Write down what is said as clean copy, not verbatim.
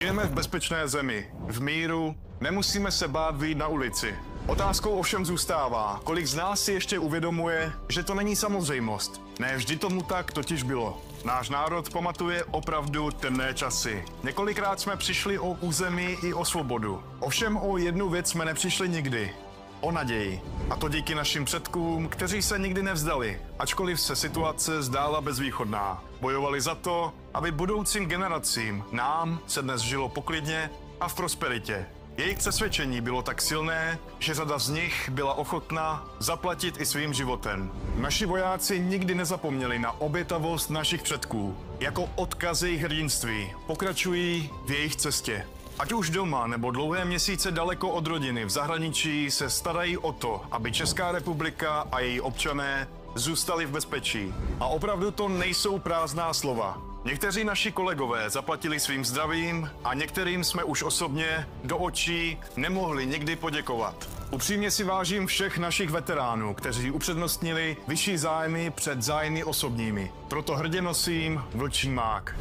Žijeme v bezpečné zemi, v míru, nemusíme se bát vyjít na ulici. Otázkou ovšem zůstává, kolik z nás si ještě uvědomuje, že to není samozřejmost. Ne vždy tomu tak totiž bylo. Náš národ pamatuje opravdu temné časy. Několikrát jsme přišli o území i o svobodu. Ovšem o jednu věc jsme nepřišli nikdy. O naději. A to díky našim předkům, kteří se nikdy nevzdali, ačkoliv se situace zdála bezvýchodná. Bojovali za to, aby budoucím generacím, nám, se dnes žilo poklidně a v prosperitě. Jejich přesvědčení bylo tak silné, že řada z nich byla ochotná zaplatit i svým životem. Naši vojáci nikdy nezapomněli na obětavost našich předků. Jako odkaz jejich hrdinství pokračují v jejich cestě. Ať už doma nebo dlouhé měsíce daleko od rodiny v zahraničí se starají o to, aby Česká republika a její občané zůstali v bezpečí. A opravdu to nejsou prázdná slova. Někteří naši kolegové zaplatili svým zdravím a některým jsme už osobně do očí nemohli nikdy poděkovat. Upřímně si vážím všech našich veteránů, kteří upřednostnili vyšší zájmy před zájmy osobními. Proto hrdě nosím vlčí mák.